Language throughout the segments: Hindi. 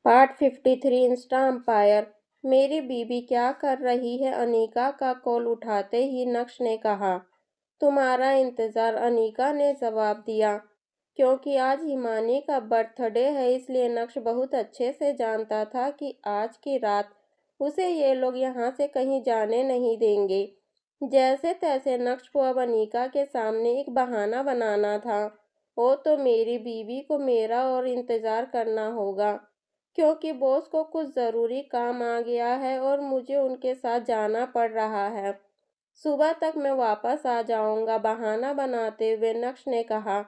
Part 53 Insta umpire. मेरी बीबी क्या कर रही है? अनीका का कॉल उठाते ही नक्श ने कहा। तुम्हारा इंतजार, अनीका ने जवाब दिया। क्योंकि आज हिमानी का बर्थडे है, इसलिए नक्श बहुत अच्छे से जानता था कि आज की रात उसे ये लोग यहाँ से कहीं जाने नहीं देंगे। जैसे तैसे नक्श को अब अनीका के सामने एक बहाना बनाना था। ओ तो मेरी बीवी को मेरा और इंतजार करना होगा, क्योंकि बॉस को कुछ ज़रूरी काम आ गया है और मुझे उनके साथ जाना पड़ रहा है। सुबह तक मैं वापस आ जाऊंगा, बहाना बनाते हुए नक्श ने कहा।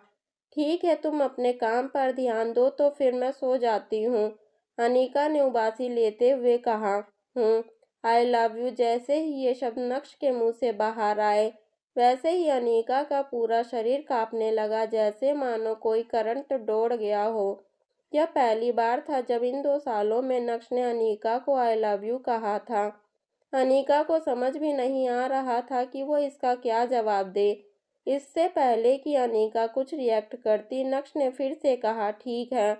ठीक है, तुम अपने काम पर ध्यान दो, तो फिर मैं सो जाती हूँ, अनीका ने उबासी लेते हुए कहा। आई लव यू जैसे ही ये शब्द नक्श के मुंह से बाहर आए, वैसे ही अनीका का पूरा शरीर कांपने लगा, जैसे मानो कोई करंट दौड़ गया हो। यह पहली बार था जब इन 2 सालों में नक्श ने अनीका को आई लव यू कहा था। अनीका को समझ भी नहीं आ रहा था कि वो इसका क्या जवाब दे। इससे पहले कि अनीका कुछ रिएक्ट करती, नक्श ने फिर से कहा, ठीक है,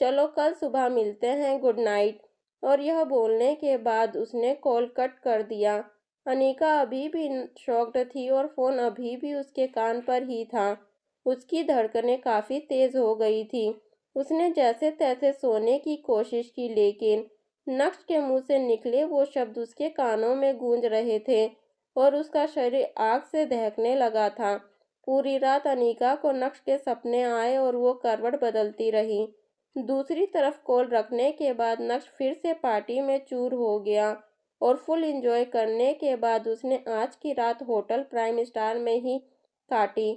चलो कल सुबह मिलते हैं, गुड नाइट। और यह बोलने के बाद उसने कॉल कट कर दिया। अनीका अभी भी शॉक्ड थी और फोन अभी भी उसके कान पर ही था। उसकी धड़कनें काफी तेज हो गई थी। उसने जैसे तैसे सोने की कोशिश की, लेकिन नक्श के मुंह से निकले वो शब्द उसके कानों में गूंज रहे थे और उसका शरीर आग से दहकने लगा था। पूरी रात अनीका को नक्श के सपने आए और वो करवट बदलती रही। दूसरी तरफ कॉल रखने के बाद नक्श फिर से पार्टी में चूर हो गया और फुल एंजॉय करने के बाद उसने आज की रात होटल प्राइम स्टार में ही काटी।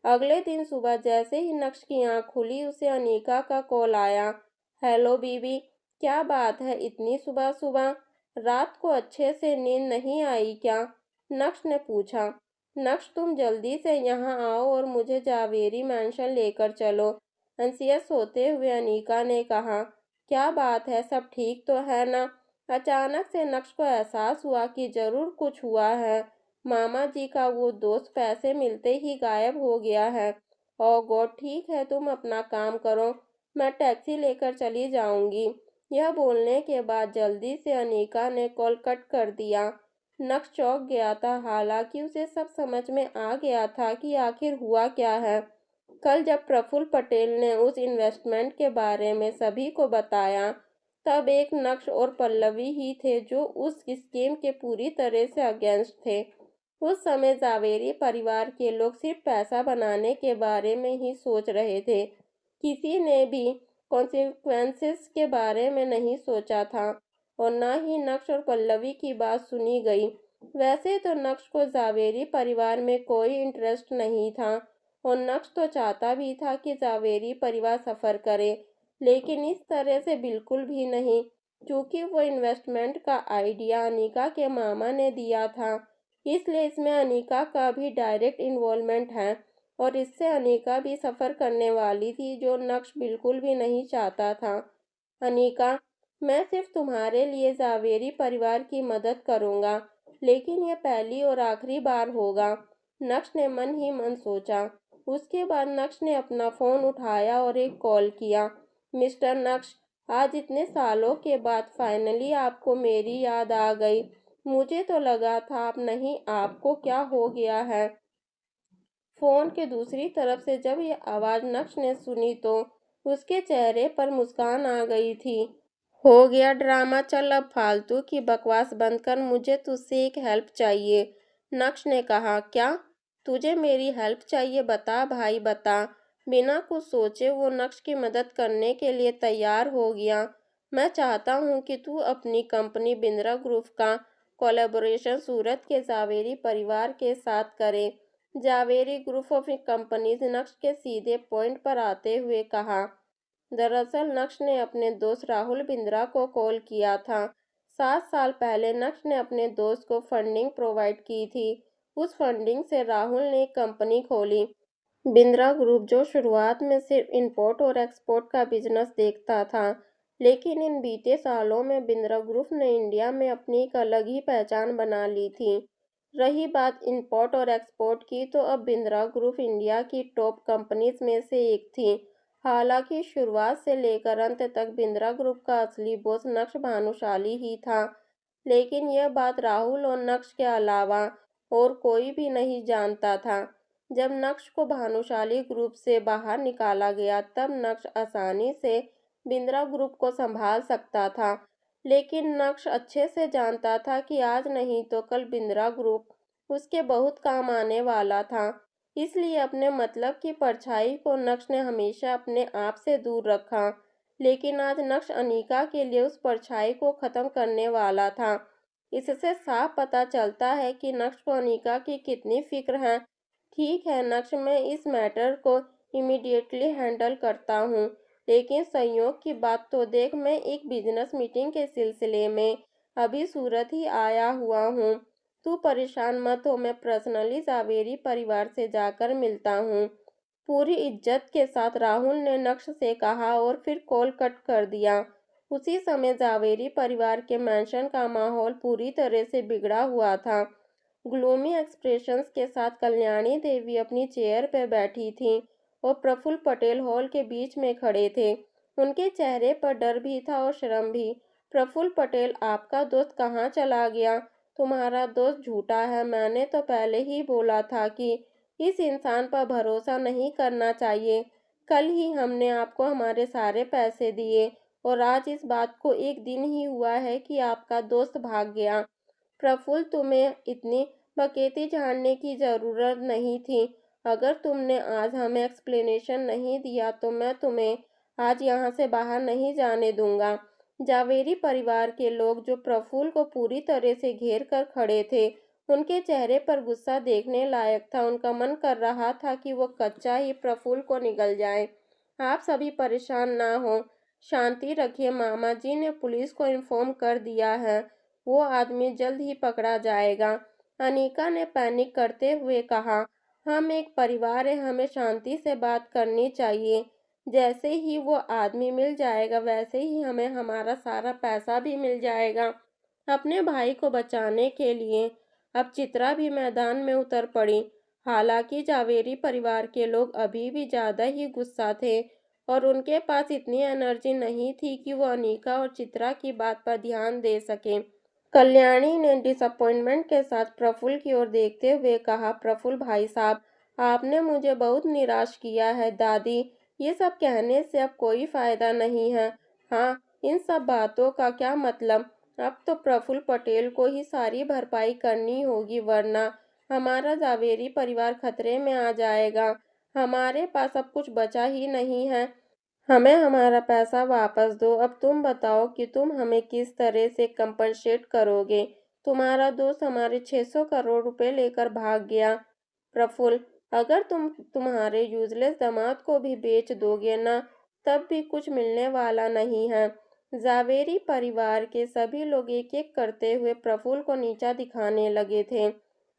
अगले दिन सुबह जैसे ही नक्श की आंख खुली, उसे अनीका का कॉल आया। हेलो बीबी, क्या बात है इतनी सुबह सुबह? रात को अच्छे से नींद नहीं आई क्या? नक्श ने पूछा। नक्श, तुम जल्दी से यहाँ आओ और मुझे जावेरी मैंशन लेकर चलो, अंसियस होते हुए अनीका ने कहा। क्या बात है, सब ठीक तो है ना? अचानक से नक्श को एहसास हुआ कि जरूर कुछ हुआ है। मामा जी का वो दोस्त पैसे मिलते ही गायब हो गया है। ओ गॉड, ठीक है, तुम अपना काम करो, मैं टैक्सी लेकर चली जाऊंगी। यह बोलने के बाद जल्दी से अनीका ने कॉल कट कर दिया। नक्श चौंक गया था, हालांकि उसे सब समझ में आ गया था कि आखिर हुआ क्या है। कल जब प्रफुल्ल पटेल ने उस इन्वेस्टमेंट के बारे में सभी को बताया, तब एक नक्श और पल्लवी ही थे जो उस स्कीम के पूरी तरह से अगेंस्ट थे। उस समय जावेरी परिवार के लोग सिर्फ पैसा बनाने के बारे में ही सोच रहे थे। किसी ने भी कॉन्सिक्वेंसेस के बारे में नहीं सोचा था और न ही नक्श और पल्लवी की बात सुनी गई। वैसे तो नक्श को जावेरी परिवार में कोई इंटरेस्ट नहीं था और नक्श तो चाहता भी था कि जावेरी परिवार सफ़र करे, लेकिन इस तरह से बिल्कुल भी नहीं। क्योंकि वो इन्वेस्टमेंट का आइडिया अनीका के मामा ने दिया था, इसलिए इसमें अनीका का भी डायरेक्ट इन्वॉल्वमेंट है और इससे अनीका भी सफ़र करने वाली थी, जो नक्श बिल्कुल भी नहीं चाहता था। अनीका, मैं सिर्फ तुम्हारे लिए जावेरी परिवार की मदद करूंगा, लेकिन यह पहली और आखिरी बार होगा, नक्श ने मन ही मन सोचा। उसके बाद नक्श ने अपना फ़ोन उठाया और एक कॉल किया। मिस्टर नक्श, आज इतने सालों के बाद फाइनली आपको मेरी याद आ गई। मुझे तो लगा था आप नहीं, आपको क्या हो गया है? फोन के दूसरी तरफ से जब ये आवाज नक्श ने सुनी, तो उसके चेहरे पर मुस्कान आ गई थी। हो गया ड्रामा, चल अब फालतू की बकवास बंद कर, मुझे तुझसे एक हेल्प चाहिए, नक्श ने कहा। क्या? तुझे मेरी हेल्प चाहिए? बता भाई बता। बिना कुछ सोचे वो नक्श की मदद करने के लिए तैयार हो गया। मैं चाहता हूँ कि तू अपनी कंपनी बिंद्रा ग्रुप का कोलैबोरेशन सूरत के जावेरी परिवार के साथ करे। जावेरी ग्रुप ऑफ कंपनीज, नक्श के सीधे पॉइंट पर आते हुए कहा। दरअसल नक्श ने अपने दोस्त राहुल बिंद्रा को कॉल किया था। 7 साल पहले नक्श ने अपने दोस्त को फंडिंग प्रोवाइड की थी। उस फंडिंग से राहुल ने एक कंपनी खोली, बिंद्रा ग्रुप, जो शुरुआत में सिर्फ इंपोर्ट और एक्सपोर्ट का बिजनेस देखता था। लेकिन इन बीते सालों में बिंद्रा ग्रुप ने इंडिया में अपनी एक अलग ही पहचान बना ली थी। रही बात इंपोर्ट और एक्सपोर्ट की, तो अब बिंद्रा ग्रुप इंडिया की टॉप कंपनीज में से एक थी हालांकि शुरुआत से लेकर अंत तक बिंद्रा ग्रुप का असली बॉस नक्श भानुशाली ही था, लेकिन यह बात राहुल और नक्श के अलावा और कोई भी नहीं जानता था। जब नक्श को भानुशाली ग्रुप से बाहर निकाला गया, तब नक्श आसानी से बिंद्रा ग्रुप को संभाल सकता था, लेकिन नक्श अच्छे से जानता था कि आज नहीं तो कल बिंद्रा ग्रुप उसके बहुत काम आने वाला था। इसलिए अपने मतलब की परछाई को नक्श ने हमेशा अपने आप से दूर रखा, लेकिन आज नक्श अनीका के लिए उस परछाई को खत्म करने वाला था। इससे साफ पता चलता है कि नक्श को अनीका की कितनी फिक्र है। ठीक है नक्श, मैं इस मैटर को इमीडिएटली हैंडल करता हूँ, लेकिन संयोग की बात तो देख, मैं एक बिजनेस मीटिंग के सिलसिले में अभी सूरत ही आया हुआ हूँ। तू परेशान मत हो, मैं पर्सनली जावेरी परिवार से जाकर मिलता हूँ। पूरी इज्जत के साथ राहुल ने नक्श से कहा और फिर कॉल कट कर दिया। उसी समय जावेरी परिवार के मैंशन का माहौल पूरी तरह से बिगड़ा हुआ था। ग्लूमी एक्सप्रेशंस के साथ कल्याणी देवी अपनी चेयर पर बैठी थीं और प्रफुल्ल पटेल हॉल के बीच में खड़े थे। उनके चेहरे पर डर भी था और शर्म भी। प्रफुल्ल पटेल, आपका दोस्त कहाँ चला गया? तुम्हारा दोस्त झूठा है। मैंने तो पहले ही बोला था कि इस इंसान पर भरोसा नहीं करना चाहिए। कल ही हमने आपको हमारे सारे पैसे दिए और आज इस बात को एक दिन ही हुआ है कि आपका दोस्त भाग गया। प्रफुल्ल, तुम्हें इतनी बकेती झाड़ने की जरूरत नहीं थी। अगर तुमने आज हमें एक्सप्लेनेशन नहीं दिया तो मैं तुम्हें आज यहाँ से बाहर नहीं जाने दूंगा। जावेरी परिवार के लोग जो प्रफुल्ल को पूरी तरह से घेर कर खड़े थे, उनके चेहरे पर गुस्सा देखने लायक था। उनका मन कर रहा था कि वो कच्चा ही प्रफुल्ल को निगल जाए। आप सभी परेशान ना हो, शांति रखिए। मामा जी ने पुलिस को इन्फॉर्म कर दिया है, वो आदमी जल्द ही पकड़ा जाएगा। अनीका ने पैनिक करते हुए कहा, हम एक परिवार हैं, हमें शांति से बात करनी चाहिए। जैसे ही वो आदमी मिल जाएगा वैसे ही हमें हमारा सारा पैसा भी मिल जाएगा। अपने भाई को बचाने के लिए अब चित्रा भी मैदान में उतर पड़ी। हालांकि जावेरी परिवार के लोग अभी भी ज्यादा ही गुस्सा थे और उनके पास इतनी एनर्जी नहीं थी कि वो अनीका और चित्रा की बात पर ध्यान दे सके। कल्याणी ने डिसअपॉइंटमेंट के साथ प्रफुल्ल की ओर देखते हुए कहा, प्रफुल्ल भाई साहब, आपने मुझे बहुत निराश किया है। दादी, ये सब कहने से अब कोई फायदा नहीं है। हाँ, इन सब बातों का क्या मतलब? अब तो प्रफुल्ल पटेल को ही सारी भरपाई करनी होगी, वरना हमारा जावेरी परिवार खतरे में आ जाएगा। हमारे पास अब कुछ बचा ही नहीं है। हमें हमारा पैसा वापस दो। अब तुम बताओ कि तुम हमें किस तरह से कंपनसेट करोगे? तुम्हारा दोस्त हमारे 600 करोड़ रुपए लेकर भाग गया। प्रफुल्ल, अगर तुम तुम्हारे यूजलेस दामाद को भी बेच दोगे ना, तब भी कुछ मिलने वाला नहीं है। जावेरी परिवार के सभी लोग एक एक करते हुए प्रफुल्ल को नीचा दिखाने लगे थे।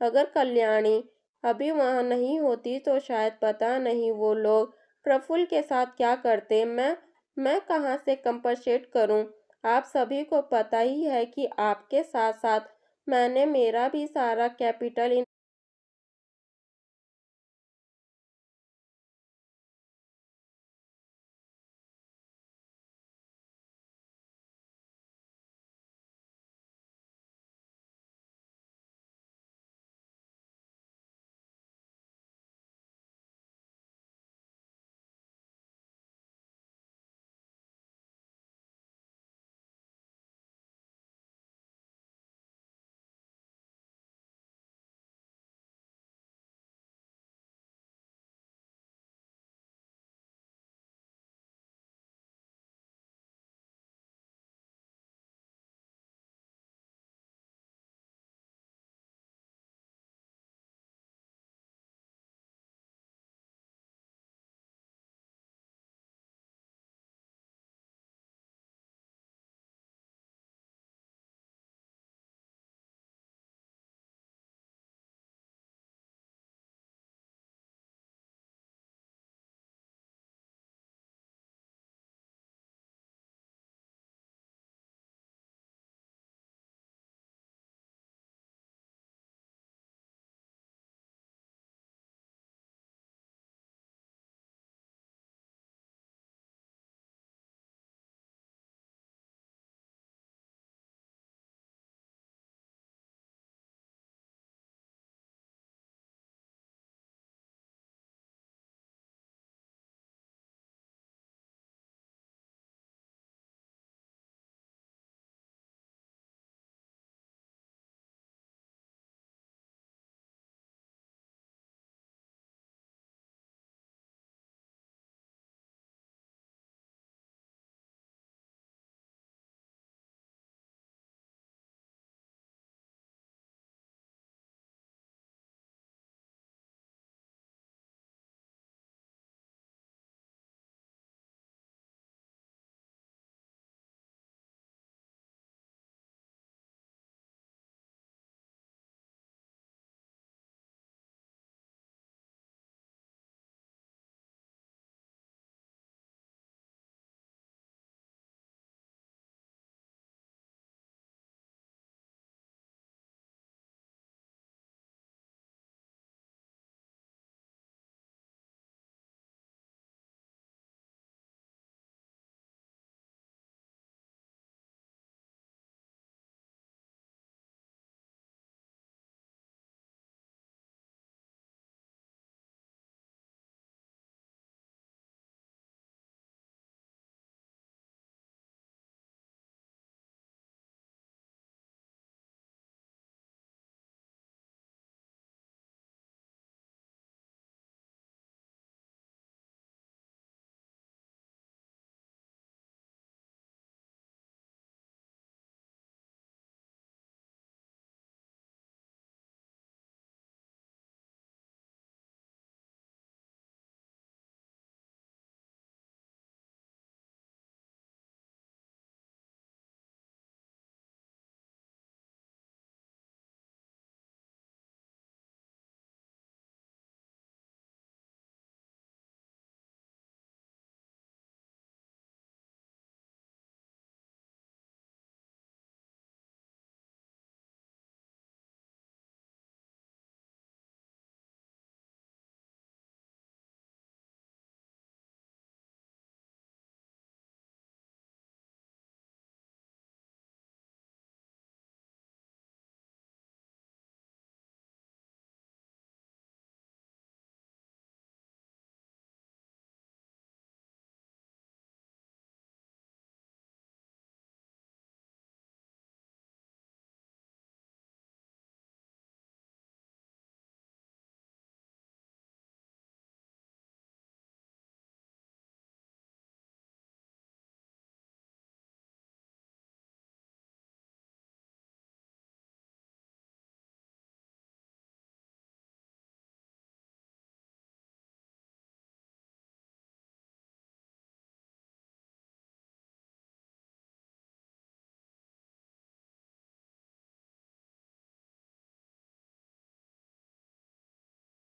अगर कल्याणी अभी वहां नहीं होती तो शायद पता नहीं वो लोग प्रफुल्ल के साथ क्या करते। मैं कहाँ से कंपनसेट करूं? आप सभी को पता ही है कि आपके साथ साथ मैंने मेरा भी सारा कैपिटल